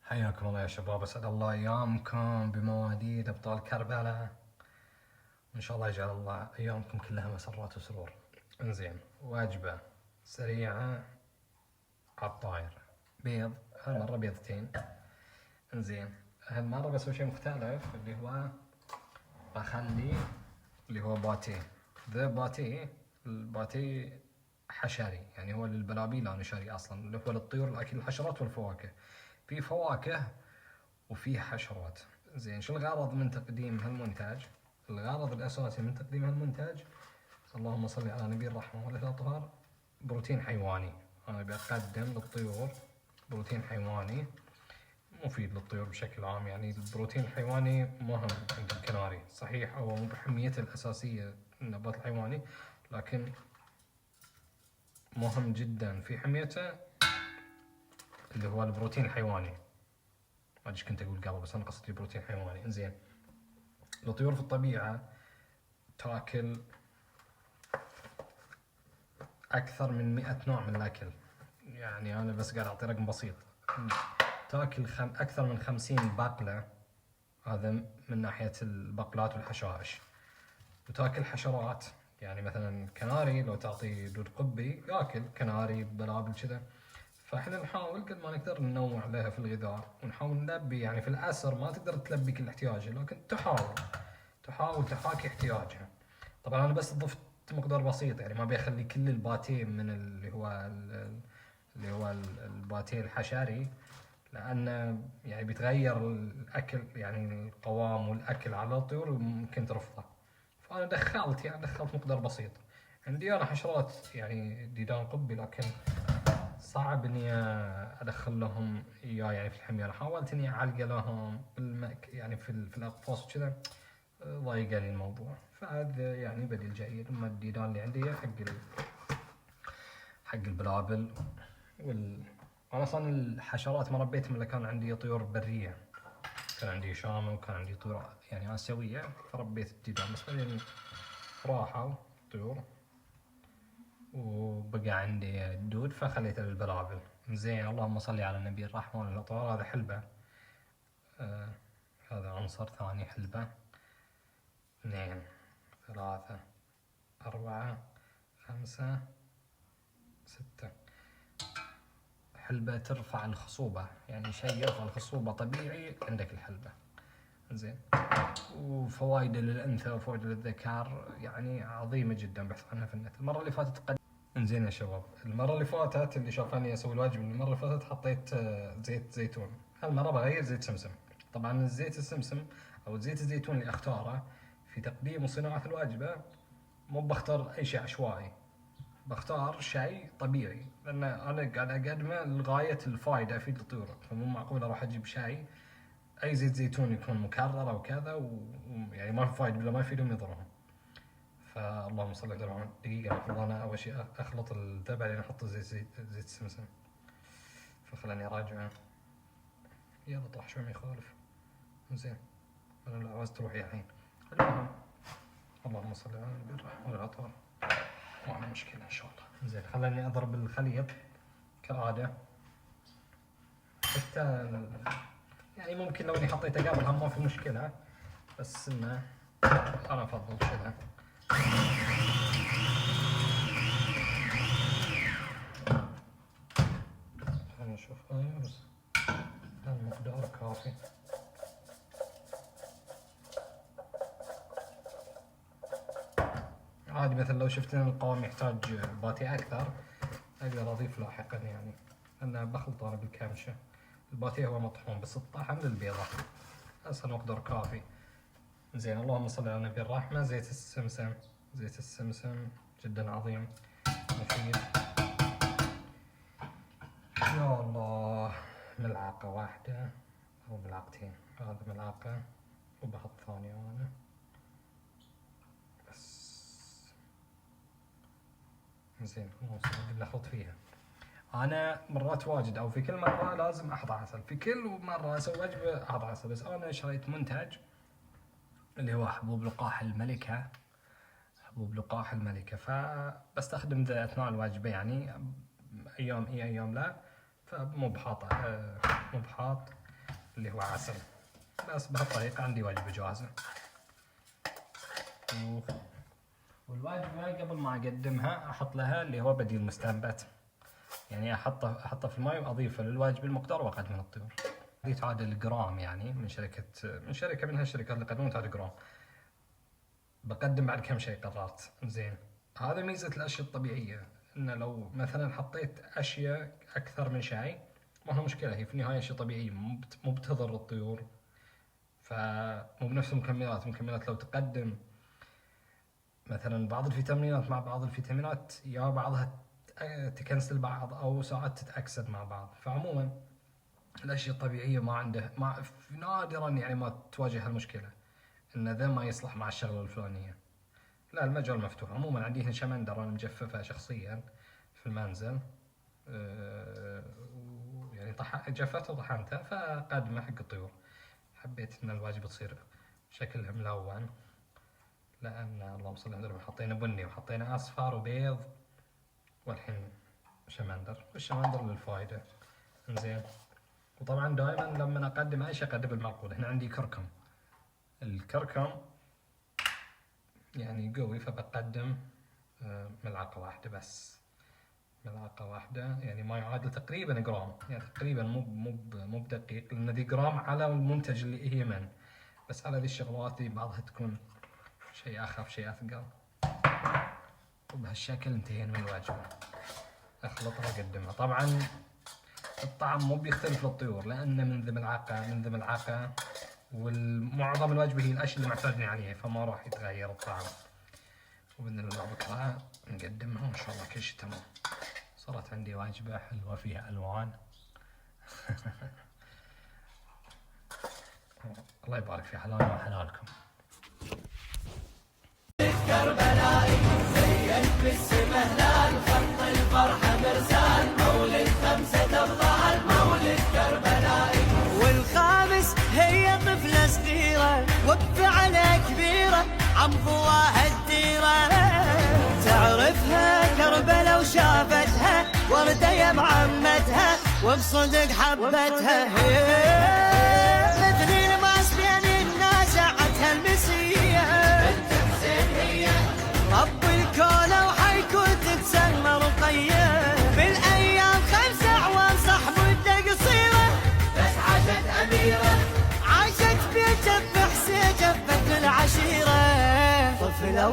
حياكم الله يا شباب، اسعد الله ايامكم بمواليد ابطال كربلاء، وان شاء الله يجعل الله ايامكم كلها مسرات وسرور. انزين، وجبه سريعه على الطاير، بيض، هالمره بيضتين. انزين، هالمره بسوي شيء مختلف اللي هو بخلي اللي هو باتيه. ذا باتيه، الباتيه حشري، يعني هو للبلابيل انا شاري اصلا، اللي هو للطيور الاكل، الحشرات والفواكه. في فواكه وفي حشرات. زين، شو الغرض من تقديم هالمنتج؟ الغرض الاساسي من تقديم هالمنتج، اللهم صل على نبي الرحمه والاطهار، بروتين حيواني. انا بقدم للطيور بروتين حيواني مفيد للطيور بشكل عام. يعني البروتين الحيواني مهم عند الكناري، صحيح هو مو بحميته الاساسيه النبات الحيواني، لكن مهم جدا في حميته اللي هو البروتين الحيواني. ما ادري كنت اقول قبل، بس انا قصدي بروتين حيواني. انزين، الطيور في الطبيعه تاكل اكثر من 100 نوع من الاكل. يعني انا بس قاعد اعطي رقم بسيط، تاكل اكثر من 50 بقله، هذا من ناحيه البقلات والحشائش. وتاكل حشرات، يعني مثلا كناري لو تعطي دود قبي ياكل كناري بلابل كذا. فاحنا نحاول قد ما نقدر ننوع لها في الغذاء، ونحاول نلبي. يعني في الاسر ما تقدر تلبي كل احتياجها، لكن تحاول تحاكي احتياجها. طبعا انا بس ضفت مقدار بسيط، يعني ما بيخلي كل الباتيه من اللي هو الباتيه الحشري، لان يعني بيتغير الاكل، يعني القوام والاكل على الطيور وممكن ترفضه. فانا دخلت مقدار بسيط. عندي انا حشرات، يعني ديدان قبي، لكن صعب اني ادخل لهم اياه يعني في الحمية. انا حاولت اني اعلقه لهم يعني في الاقفاص وكذا، ضايقني الموضوع. فهذا يعني بديل جيد. اما الديدان اللي عندي حق البلابل انا اصلا الحشرات ما ربيتهم الا كان عندي طيور بريه، كان عندي شامه وكان عندي طيور يعني اسيويه، فربيت الديدان. بس بعدين راحوا طيور وبقى عندي الدود، فخليته للبلابل. زين، اللهم صل على النبي الرحمة والاطهار. هذا حلبة، هذا عنصر ثاني. حلبة 2 3 4 5 6. حلبة ترفع الخصوبة، يعني شيء يرفع الخصوبة طبيعي عندك الحلبة. زين، وفوائده للانثى وفوائده للذكر يعني عظيمة جدا، بحث عنها في النت. المرة اللي فاتت انزين يا شباب، المرة اللي فاتت اللي شافاني اسوي الواجب، المرة اللي فاتت حطيت زيت زيتون. هالمرة بغير زيت سمسم. طبعا الزيت السمسم او زيت الزيتون اللي اختاره في تقديم وصناعة الواجبة، مو بختار اي شيء عشوائي، بختار شيء طبيعي، لان انا قاعد اقدمه لغاية الفائدة افيد الطيور. فمو معقول اروح اجيب شيء اي زيت زيتون يكون مكرر او كذا ويعني ما في فائدة، بلا ما يفيدهم يضرهم. فاللهم صل على محمد. دقيقة، المفروض أنا أول شيء أخلط الذا بعدين أحط زيت السمسم. فخلاني أراجعه. يلا طاح شوي ما يخالف. زين، أنا لا عاوز تروح الحين. المهم، اللهم صل على النبي الرحمة والعطاء. ما عندي مشكلة إن شاء الله. زين، خلاني أضرب الخليط كالعادة. حتى يعني ممكن لو إني حطيته قبل هم ما في مشكلة، بس إنه أنا أفضل كذا. خلينا نشوف. بس المقدار كافي. عادي مثلا لو شفت ان القوام يحتاج باتي اكثر اقدر اضيف لاحقا، يعني لان بخلط انا بالكامشه. الباتيه هو مطحون، بس الطحن للبيضه. اسهل مقدار كافي. زين، اللهم صل على نبي الرحمه. زيت السمسم، زيت السمسم جدا عظيم مفيد. يا الله، ملعقه واحده او ملعقتين. هذا ملعقه وبحط ثانيه انا بس. زين، اللي اخلط فيها. انا مرات واجد او في كل مره لازم احط عسل، في كل مره اسوي وجبه احط عسل. بس انا شريت منتج اللي هو حبوب لقاح الملكه، حبوب لقاح الملكه، فبستخدم ذا اثناء الوجبه، يعني ايام اي ايام لا. فمو بحاط مو بحاط اللي هو عسل. بس بهالطريقة عندي وجبة جاهزة. والوجبة قبل ما أقدمها أحط لها اللي هو بديل مستنبت، يعني أحطه في الماء وأضيفه للوجبة المقدار وأقدم الطيور. هذه تعادل جرام، يعني من شركة من هالشركات اللي يقدمون تعادل جرام. بقدم بعد كم شيء قررت. زين، هذا ميزة الأشياء الطبيعية، إنه لو مثلا حطيت أشياء أكثر من شيء ما هو مشكلة، هي في النهاية أشياء طبيعية مو بتضر الطيور، فمو بنفس المكملات لو تقدم مثلا بعض الفيتامينات مع بعض الفيتامينات يا بعضها تكنسل بعض أو ساعات تتأكسد مع بعض. فعموما الأشياء الطبيعية نادرا يعني ما تواجه هالمشكلة، إن ذا ما يصلح مع الشغلة الفلانية. لا، المجال مفتوح. عموما عندي هنا شمندر أنا مجففها شخصيا في المنزل، يعني جفته وطحنته فقادمه حق الطيور. حبيت ان الواجبة تصير شكلها ملون، لان اللهم صل على النبي حطينا بني وحطينا اصفر وبيض، والحين شمندر. والشمندر للفائدة. انزين، وطبعا دائما لما اقدم اي شيء اقدم بالمعقول. هنا عندي كركم، الكركم يعني قوي فبقدم ملعقة واحدة بس، ملعقة واحدة يعني ما يعادل تقريبا جرام، يعني تقريبا مو بدقيق، لأن ذي جرام على المنتج اللي هي من، بس على ذي الشغلات ذي بعضها تكون شيء أخف شيء أثقل. وبهالشكل انتهينا من الوجبة. أخلطها وأقدمها. طبعا الطعم مو بيختلف للطيور، لأن من ذي ملعقة والمعظم الوجبة هي الأشياء اللي معتادين عليها، فما راح يتغير الطعم. وبإذن الله بكرة نقدمها وإن شاء الله كل شيء تمام. صارت عندي وجبة حلوة فيها ألوان. الله يبارك في حلالنا وحلالكم. كربلائي زين بالسما هلال، خط الفرحة مرسال، مولد 5 الله المولد كربلائي. والخامس هي طفلة صغيرة وقف على كبيرة عم ضواها الديرة، تعرفها كربلة وشافتها وردة يا معمتها وبصدق حبتها، مثل الماس بين الناس عتها المسية. رب الكون وحيكون تتسمى رقية، بالايام 5 اعوام صح مدة قصيرة، بس عاشت اميرة عاشت بجف حسين جفت العشيرة. طفلة